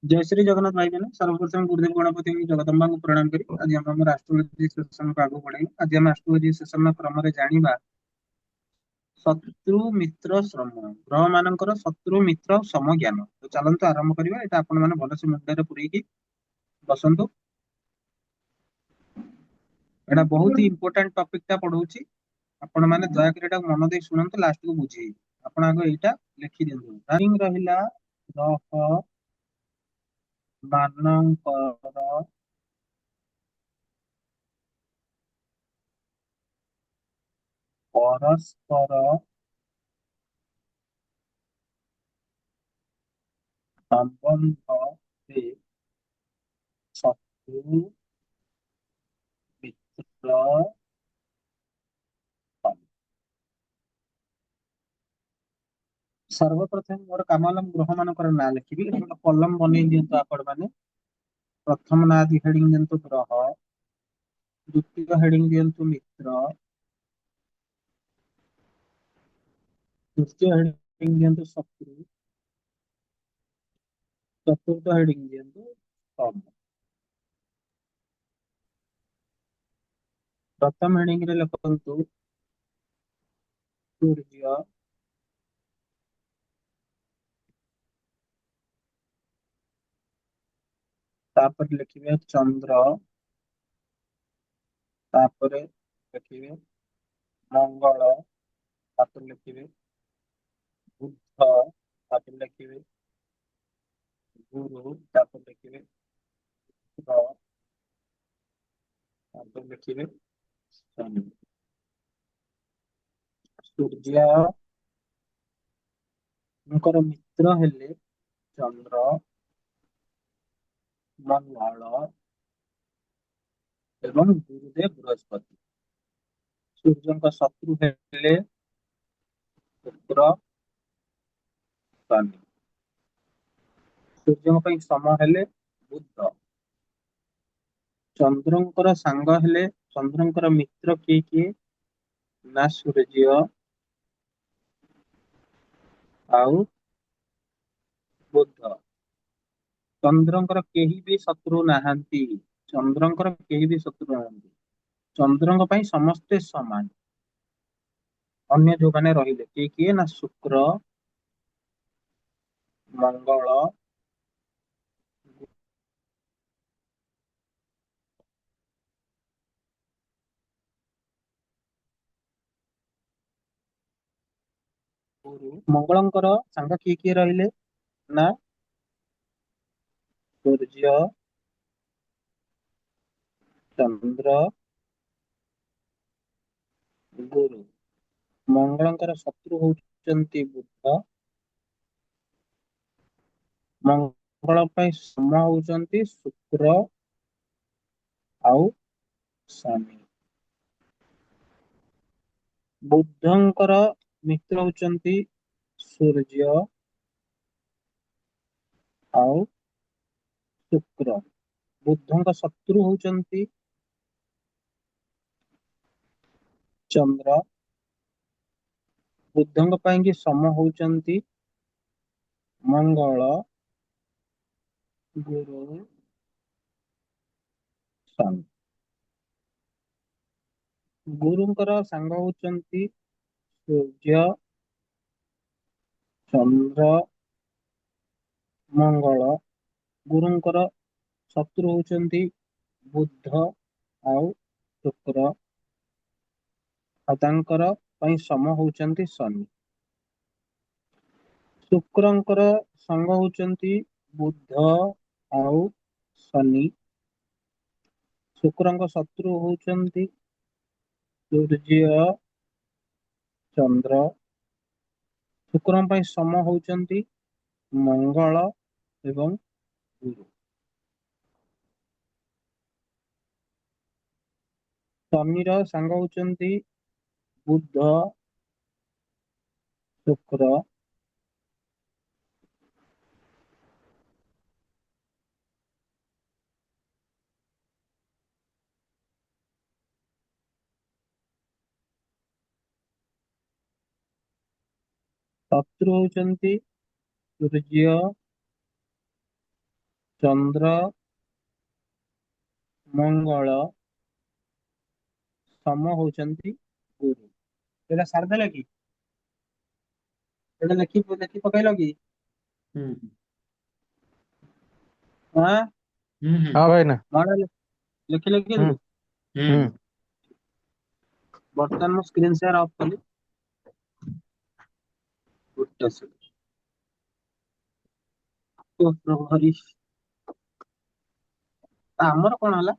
जय श्री जगन्नाथ भाई मैंने सर्वप्रथम गुरुदेव गणपति जगदम्बा को प्रणाम करी आज हम एस्ट्रोलोजी सेशन को आगू बढ़े आज हम एस्ट्रोलोजी सेशन क्रम जानिबा शत्रु मित्र श्रम ग्रह मानकर शत्रु मित्र और सम ज्ञान तो चलନ୍ତୁ आरंभ करिबा एटा आपण माने भलसे मुंडरे पुरेकी बसंतु एटा बहुत ही इंपोर्टेंट टॉपिक ता पढौची आपण माने दया कर एटा मन दे सुनंतु लास्ट को बुझी आपण आगो एटा लिखि दियंतु रिंग रहिला ग्रह ମାନଙ୍କର ପରସ୍ପର ସମ୍ବନ୍ଧରେ ଶତ୍ରୁ ମିତ୍ର ସର୍ବପ୍ରଥମେ ମୋର କାମ ହେଲା ମୁଁ ଗ୍ରହ ମାନଙ୍କର ନାଁ ଲେଖିବି ଏଠି ଗୋଟେ କଲମ ବନେଇ ଦିଅନ୍ତୁ ଆପଣ ମାନେ ପ୍ରଥମ ନାଁ ଦି ହେଡିଂ ଦିଅନ୍ତୁ ଗ୍ରହ ଦ୍ୱିତୀୟ ହେଡିଂ ଦିଅନ୍ତୁ ମିତ୍ର ତୃତୀୟ ହେଡିଂ ଦିଅନ୍ତୁ ଶତ୍ରୁ ଚତୁର୍ଥ ହେଡିଂ ଦିଅନ୍ତୁ ସମ ପ୍ରଥମ ହେଡିଂ ରେ ଲେଖନ୍ତୁ ସୂର୍ଯ୍ୟ ତାପରେ ଲେଖିବେ ଚନ୍ଦ୍ର ତାପରେ ଲେଖିବେ ମଙ୍ଗଳ ତାପରେ ଲେଖିବେ ବୁଧ ତାପରେ ଲେଖିବେ गुरु तापर लिखिबे शुक्र तापर लिखिबे शनि सूर्य मित्र हेले चंद्र मंगल एवं गुरुदेव बृहस्पति सूर्य शत्रु हेले शुक्र शनि सूर्य सम हेले बुध चंद्रंकर सांग हेले चंद्रंकर मित्र किए ना सूर्य आउ बुध चंद्रंकर केही भी शत्रु नाहांती चंद्रंकर केही भी शत्रु नाहांती चंद्रंक पई समस्ते समान अन्य जो माने रहिले किए ना शुक्र मंगल गुरु मंगलंकर सांग किए रहिले ना सूर्य चंद्र गुरु मंगलंकर शत्रु होउचंती बुध मंगल पई सम होउचंती शुक्र आउ शनि बुधंकर मित्र होउचंती सूर्य आउ शुक्र बुधंक शत्रु होउचंती चंद्र बुधंक पई कि सम होउचंती मंगल गुरु शनि गुरुंकर सांग होउचंती सूर्य चंद्र मंगल गुरुंकर शत्रु होउचंती बुध आउ शुक्र आ तांकर पई सम होउचंती शनि शुक्रंकर संग होउचंती बुध आउ शनि शुक्रंक शत्रु होउचंती सूर्य चंद्र शुक्रं पई सम होउचंती मंगल एवं गुरु शनिर सांग होउचंती बुध शुक्र शत्रु होउचंती सूर्य ଚନ୍ଦ୍ର ମଙ୍ଗଳ ସମ ହଉଛନ୍ତି ଗୁରୁ। ଏଇଟା ସାରିଦେଲା କି? ଏଇଟା ଲେଖି ପକେଇଲ କି? ହୁଁ ହଁ ହଁ ଭାଇନା। ମନେ ଲେଖିଲେ କି? ହୁଁ ହୁଁ ବର୍ତ୍ତମାନ ମୁଁ ସ୍କ୍ରିନ୍ ସେୟାର ଅଫ୍ କଲି। ଗୋଟେ ସେକେଣ୍ଡ। ଓ ପ୍ରଭୁ ହରି। ଆମର କଣ ହେଲା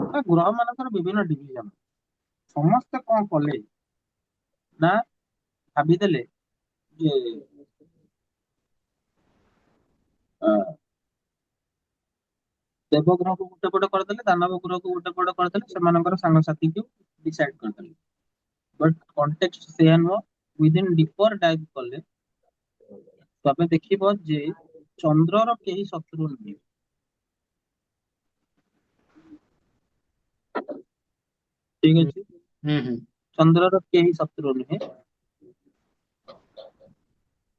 ନା ଗ୍ରହ ମାନଙ୍କର ବିଭିନ୍ନ ଡିଭିଜନ। ସମସ୍ତେ କଣ କଲେ ନା ଭାବିଦେଲେ ଯେ ଅ, ଦେବଗ୍ରହକୁ ଗୋଟେ ପଟ କରିଦେଲେ, ଦାନବ ଗ୍ରହକୁ ଗୋଟେ ପଟ କରିଦେଲେ, ସେମାନଙ୍କର ସାଙ୍ଗସାଥିକୁ ଡିସାଇଡ କରିଦେଲେ। ବଟ୍ କଣ୍ଟେକ୍ସଟ ସେଇଆ ନୁହଁ। ୱିଦିନ୍ ଡିପର ଡାଇଭ୍ କଲେ ତମେ ଦେଖିବ ଯେ ଚନ୍ଦ୍ରର କେହି ଶତ୍ରୁ ନୁହେଁ। ଠିକ ହୁଁ ଅଛି, ହୁଁ ଚନ୍ଦ୍ରର କେହି ଶତ୍ରୁ ନୁହେଁ।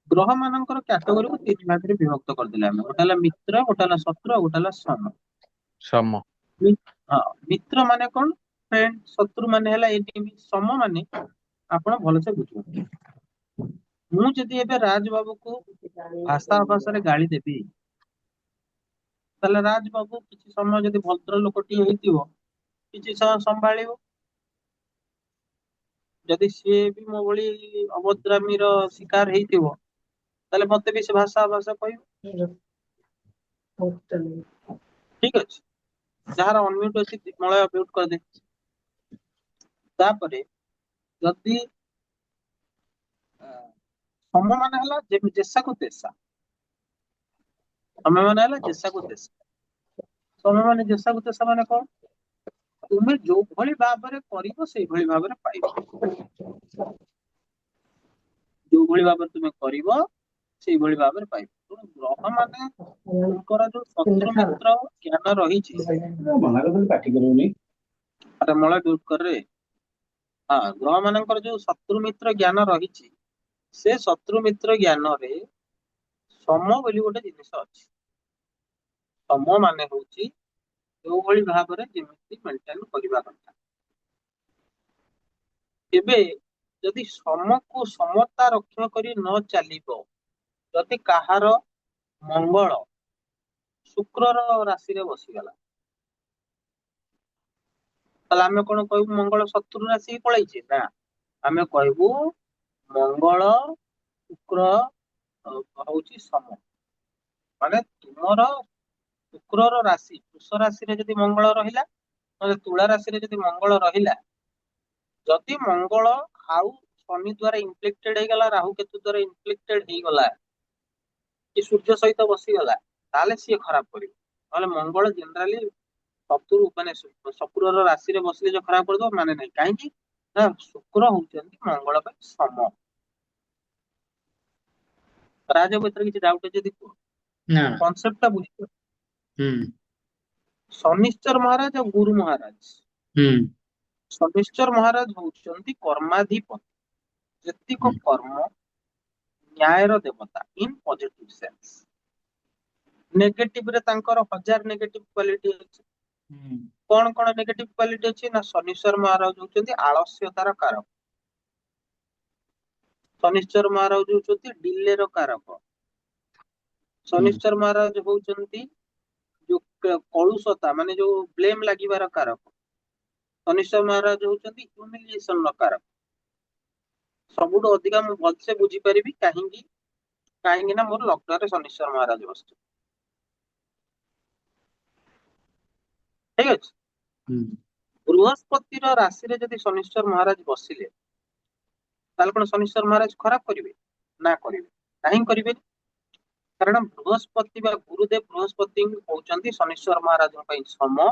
ଗ୍ରହ ମାନଙ୍କର କ୍ୟାଟେଗୋରୀକୁ ତିନି ଭାଗରେ ବିଭକ୍ତ କରିଦେଲେ ଆମେ। ଗୋଟେ ହେଲା ମିତ୍ର, ଗୋଟେ ହେଲା ଶତ୍ରୁ, ଆଉ ଗୋଟେ ହେଲା ସମ। ସମ। ହଁ, ମିତ୍ର ମାନେ କଣ? ଫ୍ରେଣ୍ଡ। ଶତ୍ରୁ ମାନେ ହେଲା ଏନିମି। ସମ ମାନେ ଆପଣ ଭଲସେ ବୁଝିବେ। ମୁଁ ଯଦି ଏବେ ରାଜ ବାବୁକୁ ଭାଷା ଅଭାଷାରେ ଗାଳି ଦେବି, ତାହେଲେ ରାଜ ବାବୁ କିଛି ସମୟ ଯଦି ଭଦ୍ର ଲୋକଟିଏ ହେଇଥିବ କିଛି ସମୟ ସମ୍ଭାଳିବ। ଯଦି ସିଏ ବି ମୋ ଭଳି ଅଭଦ୍ରାମୀର ଶିକାର ହେଇଥିବ ତାହେଲେ ମତେ ବି ସେ ଭାଷା ଅଭାଷା କହିବ। ଠିକ ଅଛି, ଯାହାର ଅନମ୍ୟୁଟ ଅଛି ମଳୟ ମ୍ୟୁଟ କରିଦେ। ତାପରେ ଯଦି ସମ ମାନେ ହେଲା ଯେସାକୁ ତେସା। ସମ ମାନେ ହେଲା ଯେସାକୁ ତେସା। ସମ ମାନେ ଯେସାକୁ ତେସା ମାନେ କଣ? ତୁମେ ଯୋଉ ଭଳି ଭାବରେ କରିବ ସେଇଭଳି ଭାବରେ ପାଇବ। ଯୋଉ ଭଳି ଭାବରେ ତୁମେ କରିବ ସେଇଭଳି ଭାବରେ ପାଇବ। ତେଣୁ ଗ୍ରହ ମାନେ ଙ୍କର ଯୋଉ ଶତ୍ରୁ ମିତ୍ର ଜ୍ଞାନ ରହିଛି। ମନା କରୁଛନ୍ତି ପାଟି କରିବୁନି। ଆରେ ମଳୟ ମ୍ୟୁଟ କରରେ। ହଁ, ଗ୍ରହ ମାନଙ୍କର ଯୋଉ ଶତ୍ରୁ ମିତ୍ର ଜ୍ଞାନ ରହିଛି, ସେ ଶତ୍ରୁ ମିତ୍ର ଜ୍ଞାନରେ ସମ ବୋଲି ଗୋଟେ ଜିନିଷ ଅଛି। ସମ ମାନେ ହଉଛି ଯୋଉଭଳି ଭାବରେ ଯେମିତି ମେଣ୍ଟେନ କରିବା କଥା। ଏବେ ଯଦି ସମକୁ ସମତା ରକ୍ଷା କରି ନ ଚାଲିବ, ଯଦି କାହାର ମଙ୍ଗଳ ଶୁକ୍ରର ରାଶିରେ ବସିଗଲା, ତାହେଲେ ଆମେ କଣ କହିବୁ? ମଙ୍ଗଳ ଶତ୍ରୁ ରାଶିକି ପଳେଇଛି? ନା, ଆମେ କହିବୁ ମଙ୍ଗଳ ଶୁକ୍ର ହଉଛି ସମ। ମାନେ ତୁମର ଶୁକ୍ରର ରାଶି ବୃଷ ରାଶିରେ ଯଦି ମଙ୍ଗଳ ରହିଲା, ନହେଲେ ତୁଳା ରାଶିରେ ଯଦି ମଙ୍ଗଳ ରହିଲା, ଯଦି ମଙ୍ଗଳ ଆଉ ଶନି ଦ୍ଵାରା ଇନଫ୍ଲିକ୍ଟେଡ ହେଇଗଲା, ରାହୁ କେତୁ ଦ୍ଵାରା ଇନଫ୍ଲିକ୍ଟେଡ ହେଇଗଲା, କି ସୂର୍ଯ୍ୟ ସହିତ ବସିଗଲା, ତାହେଲେ ସିଏ ଖରାପ କରିବ। ନହେଲେ ମଙ୍ଗଳ ଜେନେରାଲି ଶତ୍ରୁ ମାନେ ଶୁକ୍ରର ରାଶିରେ ବସିଲେ ଯୋଉ ଖରାପ କରିଦବ ମାନେ ନାହିଁ। କାହିଁକି ନା ଶୁକ୍ର ହଉଛନ୍ତି ମଙ୍ଗଳ ପାଇଁ ସମ। ରାଜ ଭିତରେ କିଛି ଡାଉଟ ଅଛି ଯଦି କୁହ। ନା। କନସେପ୍ଟ ଟା ବୁଝିବ। ହୁଁ ଶନିଶ୍ଚର ମହାରାଜ ଆଉ ଗୁରୁ ମହାରାଜ। ହୁଁ ଶନିଶ୍ଚର ମହାରାଜ ହଉଛନ୍ତି କର୍ମାଧିପତି। ଯେତିକ କର୍ମ ନ୍ୟାୟର ଦେବତା ଇନ ପଜିଟିଭ ସେନ୍ସ। ନେଗେଟିଭ ରେ ତାଙ୍କର ହଜାର ନେଗେଟିଭ କ୍ୱାଲିଟି ଅଛି। ହୁଁ କଣ କଣ ନେଗେଟିଭ କ୍ୱାଲିଟି ଅଛି? ନା ଶନିଶ୍ଚର ମହାରାଜ ହଉଛନ୍ତି ଆଳସ୍ୟତାର କାରକ। ଶନିଶ୍ଚର ମହାରାଜ ହଉଛନ୍ତି ଡିଲେର କାରକ। ହୁଁ ଶନିଶ୍ଚର ମହାରାଜ ହଉଛନ୍ତି ଯୋଉ କଳୁଷତା ମାନେ ଯୋଉ ବ୍ଲେମ ଲାଗିବାର କାରକ। ଶନିଶ୍ଚର ମହାରାଜ ହଉଛନ୍ତି ହ୍ୟୁମିଲିଏସନ ର କାରକ। ସବୁଠୁ ଅଧିକା ମୁଁ ଭଲସେ ବୁଝିପାରିବି କାହିଁକି ନା ମୋର ଲଗ୍ନରେ ଶନିଶ୍ଚର ମହାରାଜ ବସିଛନ୍ତି। ଠିକ ଅଛି। ହୁଁ ବୃହସ୍ପତିର ରାଶିରେ ଯଦି ଶନିଶ୍ଚର ମହାରାଜ ବସିଲେ, ତାହେଲେ କଣ ଶନିଶ୍ଚର ମହାରାଜ ଖରାପ କରିବେ? ନା କରିବେ। କାହିଁକି କରିବେନି? କାରଣ ବୃହସ୍ପତି ବା ଗୁରୁଦେବ ବୃହସ୍ପତି ହଉଛନ୍ତି ଶନିଶ୍ଚର ମହାରାଜଙ୍କ ପାଇଁ ସମ,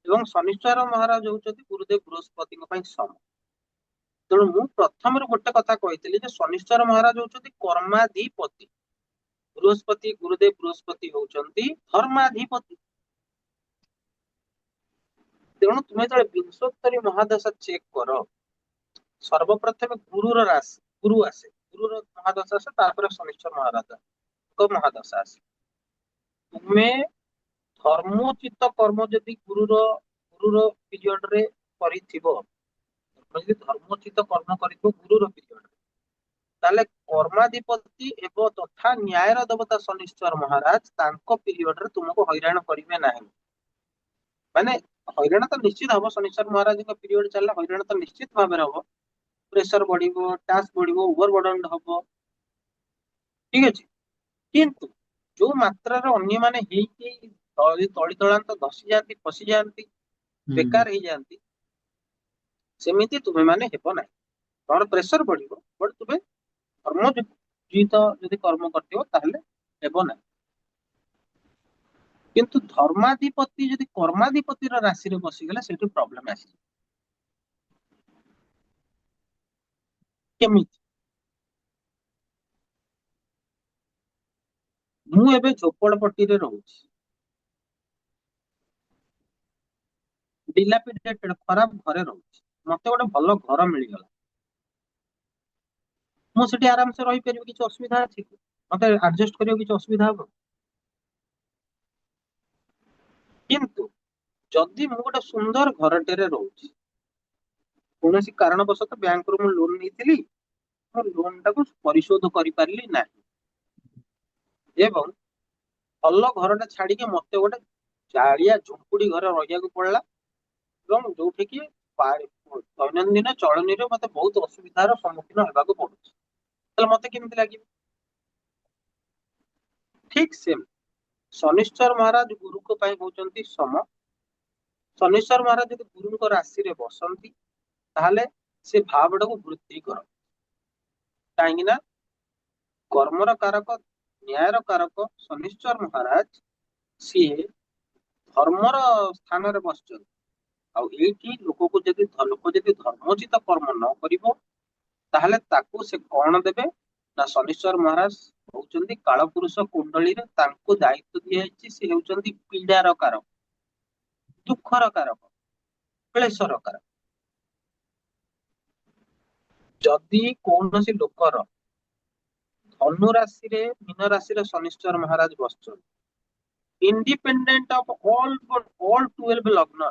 ଏବଂ ଶନିଶ୍ଚର ମହାରାଜ ହଉଛନ୍ତି ଗୁରୁଦେବ ବୃହସ୍ପତିଙ୍କ ପାଇଁ ସମ। ତେଣୁ ମୁଁ ପ୍ରଥମରୁ ଗୋଟେ କଥା କହିଥିଲି ଯେ ଶନିଶ୍ଚର ମହାରାଜ ହଉଛନ୍ତି କର୍ମାଧିପତି। ବୃହସ୍ପତି ଗୁରୁଦେବ ବୃହସ୍ପତି ହଉଛନ୍ତି ଧର୍ମାଧିପତି। ତେଣୁ ତୁମେ ଯେତେବେଳେ ବିଂଶୋତ୍ତରୀ ମହାଦଶା ଚେକ୍ କର, ସର୍ବପ୍ରଥମେ ଗୁରୁର ରାଶି ଗୁରୁ ଆସେ। ଗୁରୁର ମହାଦଶା ଆସେ, ତାପରେ ଶନିଶ୍ଚର ମହାରାଜଙ୍କ ମହାଦଶା ଆସେ। ତୁମେ ଧର୍ମୋଚିତ କର୍ମ ଯଦି ଗୁରୁର ପିରିୟଡ ରେ କରିଥିବ, ତମେ ଯଦି ଧର୍ମୋଚିତ କର୍ମ କରିଥିବ ଗୁରୁର ପିରିୟଡ ରେ, ତାହେଲେ କର୍ମାଧିପତି ଏବଂ ତଥା ନ୍ୟାୟର ଦେବତା ଶନିଶ୍ଚର ମହାରାଜ ତାଙ୍କ ପିରିୟଡ ରେ ତୁମକୁ ହଇରାଣ କରିବେ ନାହିଁ। ମାନେ ହଇରାଣ ତ ନିଶ୍ଚିତ ହବ, ଶନିଶ୍ଚର ମହାରାଜଙ୍କ ପିରିୟଡ ଚାଲିଲେ ହଇରାଣ ତ ନିଶ୍ଚିତ ଭାବରେ ହବ। ପ୍ରେସର ବଢିବ, ଟାସ୍କ ବଢିବ, ଓଭର ବର୍ଡନ ହବ, ଠିକ ଅଛି। କିନ୍ତୁ ଯୋଉ ମାତ୍ରାରେ ଅନ୍ୟମାନେ ହେଇକି ତଳି ତଳାନ୍ତ ଧସି ଯାଆନ୍ତି, ଫସି ଯାଆନ୍ତି, ହୁଁ ବେକାର ହେଇଯାଆନ୍ତି, ସେମିତି ତୁମେ ମାନେ ହେବ ନାହିଁ। ତମର ପ୍ରେସର ବଢିବ, ବଟ ତୁମେ ଧର୍ମଜିତ ଯଦି କର୍ମ କରିଥିବ ତାହେଲେ ହେବ ନାହିଁ। କିନ୍ତୁ ଧର୍ମାଧିପତି ଯଦି କର୍ମାଧିପତିର ରାଶିରେ ବସିଗଲେ ସେଇଠୁ ପ୍ରୋବ୍ଲେମ ଆସିବ। କେମିତି? ମୁଁ ଏବେ ଝୋପଡପଟ୍ଟିରେ ରହୁଛି, ଡିଲାପିଡେଟେଡ ଖରାପ ଘରେ ରହୁଛି, ମତେ ଗୋଟେ ଭଲ ଘର ମିଳିଗଲା, ମୁଁ ସେଠି ଆରାମସେ ରହିପାରିବି, କିଛି ଅସୁବିଧା ଅଛି କି? ମତେ ଆଡଜଷ୍ଟ କରିବାକୁ କିଛି ଅସୁବିଧା ହବ? କିନ୍ତୁ ଯଦି ମୁଁ ଗୋଟେ ସୁନ୍ଦର ଘରଟିରେ ରହୁଛି, କୌଣସି କାରଣବଶତଃ ବ୍ୟାଙ୍କରୁ ମୁଁ ଲୋନ ନେଇଥିଲି, ମୋ ଲୋନ ଟାକୁ ପରିଶୋଧ କରିପାରିଲି ନାହିଁ ଏବଂ ଭଲ ଘରଟା ଛାଡିକି ମତେ ଗୋଟେ ଚାଳିଆ ଝୁମ୍ପୁଡି ଘରେ ରହିବାକୁ ପଡିଲା, ଏବଂ ଯୋଉଠିକି ଦୈନନ୍ଦିନ ଚଳନୀରେ ମତେ ବହୁତ ଅସୁବିଧାର ସମ୍ମୁଖୀନ ହେବାକୁ ପଡୁଛି, ତାହେଲେ ମତେ କେମିତି ଲାଗିବ? ଠିକ ସେମ ଶନିଶ୍ଚର ମହାରାଜ ଗୁରୁଙ୍କ ପାଇଁ ହଉଛନ୍ତି ସମ। ଶନିଶ୍ଚର ମହାରାଜ ଯଦି ଗୁରୁଙ୍କ ରାଶିରେ ବସନ୍ତି ତାହେଲେ ସେ ଭାବଟାକୁ ବୃଦ୍ଧି କରନ୍ତି। କାହିଁକି ନା କର୍ମର କାରକ, ନ୍ୟାୟର କାରକ ଶନିଶ୍ଚର ମହାରାଜ ସିଏ ଧର୍ମର ସ୍ଥାନରେ ବସିଛନ୍ତି। ଆଉ ଏଇଠି ଲୋକ ଯଦି ଧର୍ମୋଚିତ କର୍ମ ନ କରିବ, ତାହେଲେ ତାକୁ ସେ କଣ ଦେବେ ନା ଶନିଶ୍ଚର ମହାରାଜ ହଉଛନ୍ତି କାଳପୁରୁଷ କୁଣ୍ଡଳୀରେ ତାଙ୍କୁ ଦାୟିତ୍ୱ ଦିଆଯାଇଛି, ସେ ହେଉଛନ୍ତି ପୀଡାର କାରକ, ଦୁଃଖର କାରକ, କ୍ଲେଶର କାରକ। ଯଦି କୌଣସି ଲୋକର ଧନୁ ରାଶିରେ, ମୀନ ରାଶିରେ ଶନିଶ୍ଚର ମହାରାଜ ବସିଛନ୍ତି, ଇଣ୍ଡିପେଣ୍ଡେଣ୍ଟ ଅଫ ଅଲ 12 ଲଗ୍ନ,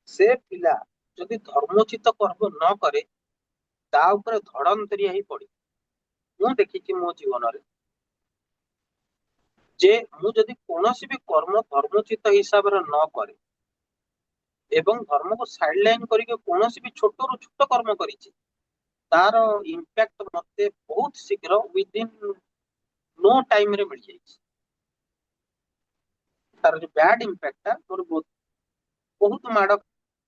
ସେ ପିଲା ଯଦି ଧର୍ମୋଚିତ କର୍ମ ନ କରେ, ତା ଉପରେ ଧଡନ୍ତରିଆ ହେଇ ପଡିବ। ମୁଁ ଦେଖିଛି ମୋ ଜୀବନରେ ଯେ ମୁଁ ଯଦି କୌଣସି ବି କର୍ମ ଧର୍ମୋଚିତ ହିସାବରେ ନ କରେ ଏବଂ ଧର୍ମକୁ ସାଇଡ ଲାଇନ କରିକି କୌଣସି ବି ଛୋଟରୁ ଛୋଟ କର୍ମ କରିଛି, ତାର ଇମ୍ପାକ୍ଟ ମତେ ବହୁତ ଶୀଘ୍ର ୱିଦିନ ନୋ ଟାଇମ ରେ ମିଳିଯାଇଛି। ତାର ଯୋଉ ବ୍ୟାଡ ଇମ୍ପାକ୍ଟଟା ମୋର ବହୁତ ମାଡ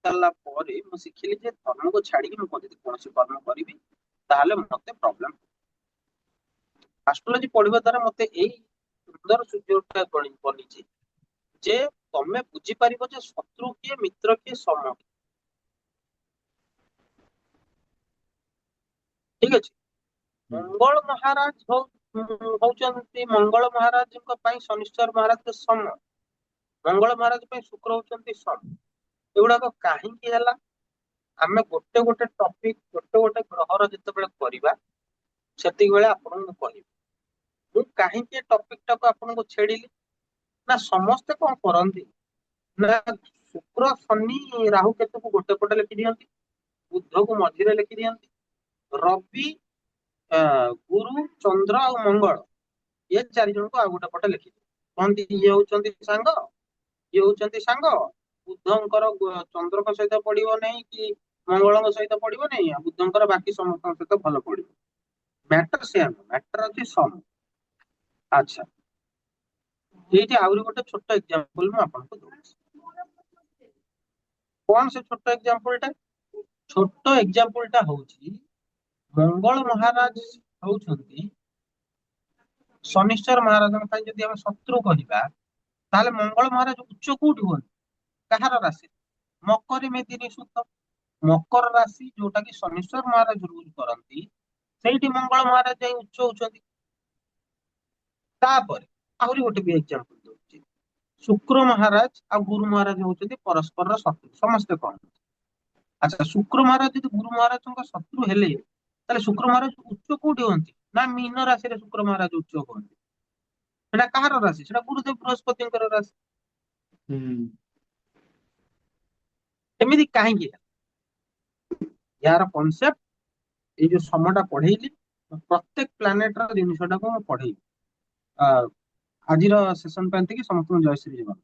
ଚାଲିଲା ପରେ ମୁଁ ଶିଖିଲି ଯେ ଧର୍ମକୁ ଛାଡିକି ମୁଁ ଯଦି କୌଣସି କର୍ମ କରିବି ତାହେଲେ ମତେ ପ୍ରୋବ୍ଲେମ। ଆଷ୍ଟ୍ରୋଲୋଜି ପଢିବା ଦ୍ୱାରା ମତେ ଏଇ ସୁନ୍ଦର ସୁଯୋଗଟା ବନିଛି ଯେ ତମେ ବୁଝିପାରିବ ଯେ ଶତ୍ରୁ କିଏ, ମିତ୍ର କିଏ, ସମ କିଏ। ଠିକ ଅଛି। ହୁଁ ମଙ୍ଗଳ ମହାରାଜ ହଉଛନ୍ତି, ମଙ୍ଗଳ ମହାରାଜଙ୍କ ପାଇଁ ଶନିଶ୍ଚର ମହାରାଜ ସମ, ମଙ୍ଗଳ ମହାରାଜ ପାଇଁ ଶୁକ୍ର ହଉଛନ୍ତି ସମ। ଏଗୁଡାକ କାହିଁକି ହେଲା? ଆମେ ଗୋଟେ ଗୋଟେ ଟପିକ, ଗୋଟେ ଗୋଟେ ଗ୍ରହର ଯେତେବେଳେ କରିବା, ସେତିକି ବେଳେ ଆପଣଙ୍କୁ ମୁଁ କହିବି। ମୁଁ କାହିଁକି ଏ ଟପିକ ଟାକୁ ଆପଣଙ୍କୁ ଛେଡ଼ିଲି ନା, ସମସ୍ତେ କଣ କରନ୍ତି ନା ଶୁକ୍ର, ଶନି, ରାହୁ, କେତୁକୁ ଗୋଟେ ପଟେ ଲେଖି ଦିଅନ୍ତି, ବୁଧକୁ ମଝିରେ ଲେଖି ଦିଅନ୍ତି, ରବି, ଗୁରୁ, ଚନ୍ଦ୍ର ଆଉ ମଙ୍ଗଳ ଏ ଚାରି ଜଣଙ୍କୁ ଆଉ ଗୋଟେ ପଟେ ଲେଖି ଦିଅନ୍ତି। କହନ୍ତି ଇଏ ହଉଛନ୍ତି ସାଙ୍ଗ, ଇଏ ହଉଛନ୍ତି ସାଙ୍ଗ, ବୁଧଙ୍କର ଚନ୍ଦ୍ରଙ୍କ ସହିତ ପଡିବ ନାହିଁ କି ମଙ୍ଗଳଙ୍କ ସହିତ ପଡିବ ନାହିଁ, ଆଉ ବୁଧଙ୍କର ବାକି ସମସ୍ତଙ୍କ ସହିତ ଭଲ ପଡିବ। ମ୍ୟାଟର ସେୟା ନୁହଁ, ମ୍ୟାଟର ଅଛି ସମ। ଆଚ୍ଛା, ଏଇଠି ଆହୁରି ଗୋଟେ ଛୋଟ ଏକ୍ଜାମ୍ପଲ ମୁଁ ଆପଣଙ୍କୁ ଦଉଛି। କଣ ସେ ଛୋଟ ଏକ୍ଜାମ୍ପଲ ଟା? ଛୋଟ ଏକ୍ଜାମ୍ପଲ ଟା ହଉଛି ମଙ୍ଗଳ ମହାରାଜ ହଉଛନ୍ତି ଶନିଶ୍ଚର ମହାରାଜଙ୍କ ପାଇଁ ଯଦି ଆମେ ଶତ୍ରୁ କହିବା, ତାହେଲେ ମଙ୍ଗଳ ମହାରାଜ ଉଚ୍ଚ କୋଉଠି ହୁଅନ୍ତି? କାହାର ରାଶି? ମକର ମେଦିନୀ ସୂତ। ମକର ରାଶି ଯୋଉଟା କି ଶନିଶ୍ଚର ମହାରାଜ ରୁଲ କରନ୍ତି, ସେଇଠି ମଙ୍ଗଳ ମହାରାଜ ଯାଇ ଉଚ୍ଚ ହଉଛନ୍ତି। ତାପରେ ଆହୁରି ଗୋଟେ ବି ଏକ୍ଜାମ୍ପଲ ଦଉଛି, ଶୁକ୍ର ମହାରାଜ ଆଉ ଗୁରୁ ମହାରାଜ ହଉଛନ୍ତି ପରସ୍ପରର ଶତ୍ରୁ, ସମସ୍ତେ କହନ୍ତି। ଆଚ୍ଛା, ଶୁକ୍ର ମହାରାଜ ଯଦି ଗୁରୁ ମହାରାଜଙ୍କ ଶତ୍ରୁ ହେଲେ, ତାହେଲେ ଶୁକ୍ର ମହାରାଜ ଉଚ୍ଚ କୋଉଠି ହୁଅନ୍ତି? ନା ମୀନ ରାଶିରେ ଶୁକ୍ର ମହାରାଜ ଉଚ୍ଚ ହୁଅନ୍ତି। ସେଟା କାହାର ରାଶି? ସେଟା ଗୁରୁଦେବ ବୃହସ୍ପତିଙ୍କର ରାଶି। ହୁଁ ଏମିତି କାହିଁକି? ୟାର କନସେପ୍ଟ, ଏଇ ଯୋଉ ସମୟଟା ପଢେଇଲି, ପ୍ରତ୍ୟେକ ପ୍ଲାନେଟ ର ଜିନିଷଟାକୁ ମୁଁ ପଢେଇଲି। ଆ, ଆଜିର ସେସନ ପାଇଁ ଏତିକି। ସମସ୍ତଙ୍କୁ ଜୟ ଶ୍ରୀ ଜଗନ୍ନାଥ।